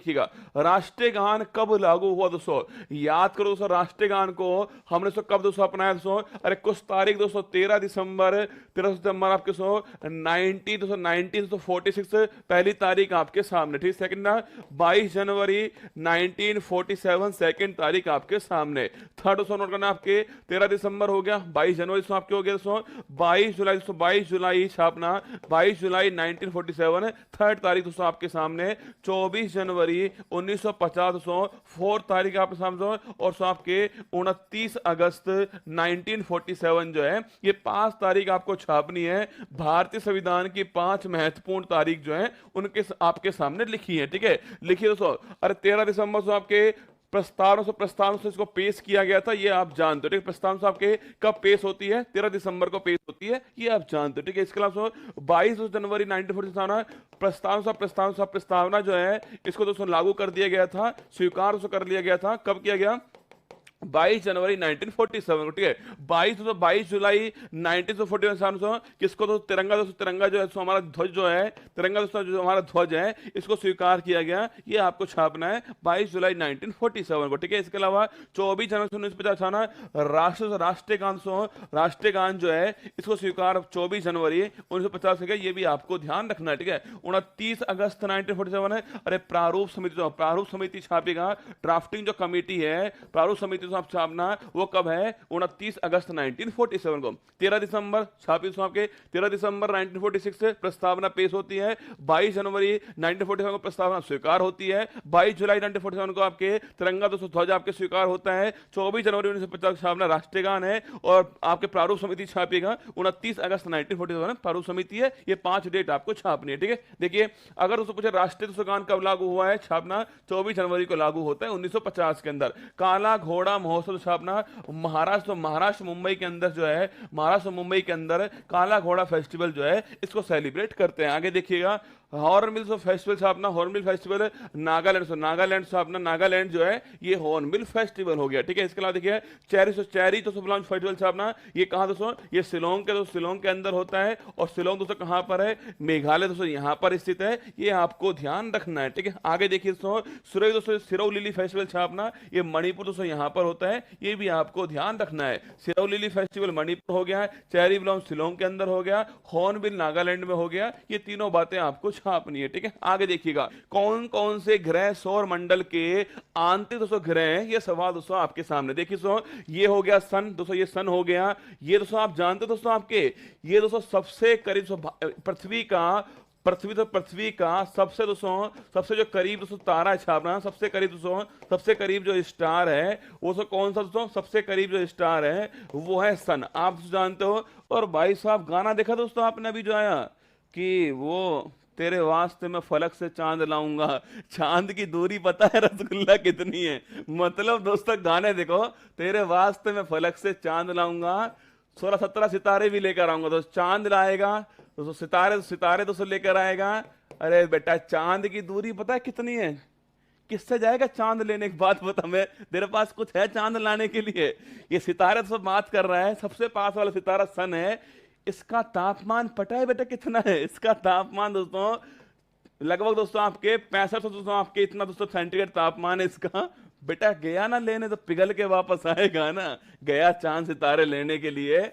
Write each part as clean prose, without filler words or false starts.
देखिएगा, राष्ट्रीय गान कब लागू हुआ दोस्तों, याद करो दोस्तों, राष्ट्रीय गान को हमने दोस्तों कब दोस्तों अपनाया दोस्तों, अरे कुछ तारीख दोस्तों 13 दिसंबर आपके दोस्तों 1946 पहली तारीख आपके सामने, ठीक। सेकंड ना 22 जनवरी 1947 सेकंड तारीख आपके सामने। थर्ड दोस्तों नोट करना आपके 13 दिसंबर हो गया, 22 जनवरी दोस्तों आपके हो गया दोस्तों, 22 जुलाई दोस्तों, 22 जुलाई छापना 22 जुलाई 1947 थर्ड तारीख दोस्तों आपके सामने। 24 जनवरी 1950 दोस्तों फोर्थ तारीख आपके सामने दोस्तों, और दोस्तों आपके 29 अगस्त 1947 जो है, ये 5 तारीख आपको छापनी है। भारतीय संविधान की 5 महत्वपूर्ण तारीख जो है उनके आपके सामने लिखी है, ठीक है। लिखिए दोस्तों, अरे 13 दिसंबर से आपके प्रस्ताव से इसको पेश किया गया था, ये आप जानते हो, ठीक है। प्रस्ताव से आपके कब पेश होती है, 13 दिसंबर को पेश होती है, ये आप जानते हो, ठीक है। इसके अलावा 22 जनवरी 1947 प्रस्तावना जो है इसको दोस्तों लागू कर दिया गया था, स्वीकार कर लिया गया था। कब किया गया, 22 जनवरी 1947 को, ठीक है। 22 जुलाई 1947 किसको तो तिरंगा दोस्तों, तिरंगा जो है हमारा ध्वज जो है, तिरंगा दोस्तों जो हमारा ध्वज है इसको स्वीकार किया गया, ये आपको छापना है 22 जुलाई 1947 को, ठीक है। इसके अलावा 24 जनवरी 1950 राष्ट्रीय गान जो है इसको स्वीकार 24 जनवरी 1950 का, ये भी आपको ध्यान रखना है, ठीक है। 29 अगस्त 1947 है, अरे प्रारूप समिति छापेगा, ड्राफ्टिंग जो कमेटी है प्रारूप समिति आप छापना, वो कब है, 29 अगस्त 1947 को। 13 दिसंबर छापी आपके 13 दिसंबर 1946 से प्रस्तावना पेश होती है, 22 जनवरी 1947 को प्रस्तावना स्वीकार होती है, 22 जुलाई 1947 को आपके तिरंगा दोस्तों ध्वज आपके स्वीकार होता है, 24 जनवरी 1950 छापना राष्ट्रीय गान है, और आपके प्रारूप समिति छापेगा 29 अगस्त 1947 प्रारूप समिति है, ये 5 डेट आपको छापनी है, ठीक है। देखिए, अगर दोस्तों पूछे राष्ट्रीय दोस्तों गान कब लागू हुआ है, छापना 24 जनवरी को लागू होता है 1950 के अंदर। काला घोड़ा महोत्सव छापना महाराष्ट्र मुंबई के अंदर जो है, महाराष्ट्र मुंबई के अंदर काला घोड़ा फेस्टिवल जो है इसको सेलिब्रेट करते हैं। आगे देखिएगा, हॉर्नबिल फेस्टिवल छापना, हॉर्नबिल फेस्टिवल नागालैंड छापना, नागालैंड जो है ये हॉर्नबिल फेस्टिवल हो गया, ठीक है। इसके अलावा देखिए चेरी तो ब्लाउज फेस्टिवल छापना, ये कहां दोस्तों, ये शिलोंग के अंदर होता है, और शिलोंग दोस्तों कहां पर है, मेघालय दोस्तों यहां पर स्थित है, ये आपको ध्यान रखना है, ठीक है। आगे देखिए दोस्तों सिरोलिली फेस्टिवल छापना, ये मणिपुर दोस्तों यहां पर होता है, ये भी आपको ध्यान रखना है। सिरोलिली फेस्टिवल मणिपुर हो गया, चेरी ब्लाउज शिलोंग के अंदर हो गया, हॉर्नबिल नागालैंड में हो गया, ये तीनों बातें आपको छापनी है, ठीक है। आगे देखिएगा, कौन कौन से ग्रह सौर मंडल के आंतरिक दोस्तों ग्रह हैं, ये सवाल दोस्तों आपके सामने। देखिए दोस्तों, ये हो गया सन दोस्तों, ये सन हो गया, ये दोस्तों आप जानते हो दोस्तों आपके, ये दोस्तों सबसे करीब पृथ्वी का सबसे जो करीब दोस्तों तारा है छापना, सबसे करीब जो स्टार है वो कौन सा दोस्तों, सबसे करीब जो स्टार है वो है सन, आप जानते हो। और भाई साहब गाना देखा दोस्तों आपने अभी जो आया कि वो तेरे वास्ते मैं फलक से चांद लाऊंगा, चांद की दूरी पता है रसगुल्ला कितनी है, मतलब दोस्तों गाने देखो, तेरे वास्ते मैं फलक से चांद लाऊंगा, 16-17 सितारे भी लेकर आऊंगा, तो चांद लाएगा तो सितारे दोस्तों लेकर आएगा। अरे बेटा चांद की दूरी पता है कितनी है, किससे जाएगा चांद लेने की बात बता, मैं तेरे पास कुछ है चांद लाने के लिए, ये सितारे तो बात कर रहा है, सबसे पास वाला सितारा सन है, इसका तापमान पता है बेटा कितना है, इसका तापमान दोस्तों लगभग दोस्तों आपके 65 दोस्तों आपके इतना दोस्तों सेंटीग्रेड तापमान है इसका। बेटा गया ना लेने तो पिघल के वापस आएगा ना, गया चांद सितारे लेने के लिए,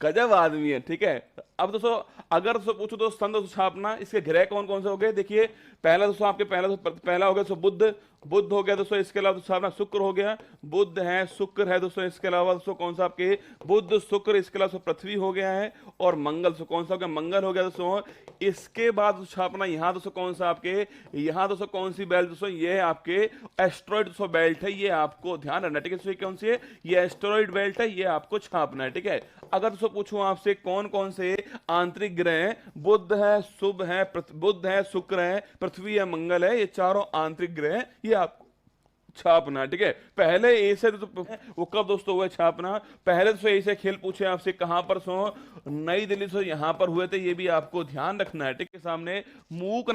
गजब आदमी है, ठीक है। अब दोस्तों अगर दोस्तों पूछो तो सन दोस्तों छापना, इसके ग्रह कौन कौन से हो गए, देखिए पहला दोस्तों आपके पहला हो गया दोस्तों बुध हो गया दोस्तों, इसके अलावा दोस्तों अपना शुक्र हो गया, बुध है शुक्र है दोस्तों, इसके अलावा दोस्तों कौन सा आपके बुध शुक्र, इसके अलावा पृथ्वी हो गया है, और मंगल दोस्तों कौन सा हो गया, मंगल हो गया दोस्तों। इसके बाद दोस्तों छापना यहाँ दोस्तों कौन सा आपके, यहाँ दोस्तों कौन सी बेल्ट दोस्तों, ये है आपके एस्ट्रॉइड दोस्तों बेल्ट है, ये आपको ध्यान रखना, ठीक है। कौन सी है, ये एस्ट्रॉइड बेल्ट है, ये आपको छापना है, ठीक है। अगर दोस्तों पूछूं आपसे कौन कौन से आंतरिक ग्रह, बुध है शुक्र है पृथ्वी है मंगल है, ये चारों आंतरिक ग्रह ये आपको छापना, ठीक है। पहले ए से तो वो कब दोस्तों हुए छापना, पहले तो ऐसे खेल पूछे आपसे कहां पर नई दिल्ली से यहां पर हुए थे, ये भी आपको ध्यान रखना है, ठीक है। सामने मूक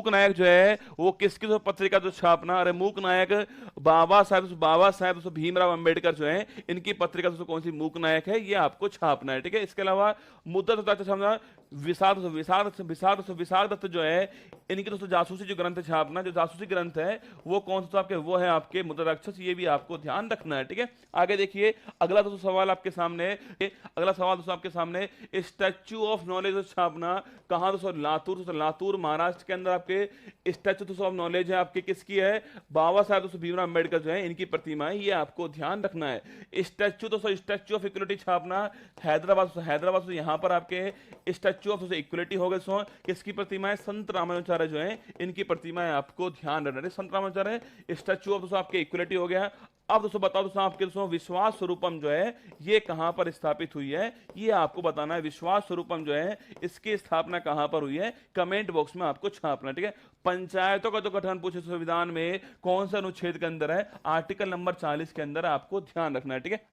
नायक जो है वो किसकी पत्रिका जो छापना, अरे मूक नायक बाबा साहब भीमराव अंबेडकर जो है इनकी पत्रिका कौन सी मूक नायक है, ये आपको छापना है, ठीक है। इसके अलावा मुद्दा छापना, विषाद विषाद विषाद विषाद दत्त जो है, इनकी दोस्तों जासूसी जो ग्रंथ छापना, जो जासूसी ग्रंथ है वो कौन सा आपके, वो है आपके मुद्राक्षस। ये भी आपको ध्यान रखना है, ठीक है। आगे देखिए अगला दोस्तों सवाल आपके सामने, अगला सवाल दोस्तों आपके सामने, स्टैच्यू ऑफ नॉलेज छापना कहां दोस्तों, लातूर। दोस्तों लातूर महाराष्ट्र के अंदर आपके स्टैच्यू दोस्तों ऑफ नॉलेज है आपके किसकी है, बाबा साहब दोस्तों भीमराव अम्बेडकर जो है इनकी प्रतिमा है, ये आपको ध्यान रखना है। स्टैच्यू दोस्तों, स्टैच्यू ऑफ इक्वलिटी छापना हैदराबाद, हैदराबाद यहाँ पर आपके स्टैच्यू ऑफ इक्वलिटी हो गए सो, किसकी प्रतिमा है, संत रामानुजाचार्य जो है इनकी प्रतिमा है, आपको ध्यान रखना है। संत रामानुजाचार्य स्टैच्यू ऑफ दोस्तों आपके इक्वलिटी हो गया। अब दोस्तों बताओ दोस्तों आपके दोस्तों विश्वास स्वरूपम जो है ये कहां पर स्थापित हुई है, ये आपको बताना है। विश्वास स्वरूपम जो है इसकी स्थापना कहां पर हुई है, कमेंट बॉक्स में आपको छापना, ठीक है। पंचायतों का जो गठन पूछे संविधान में कौन सा अनुच्छेद के अंदर है, आर्टिकल नंबर 40 के अंदर आपको ध्यान रखना है, ठीक है।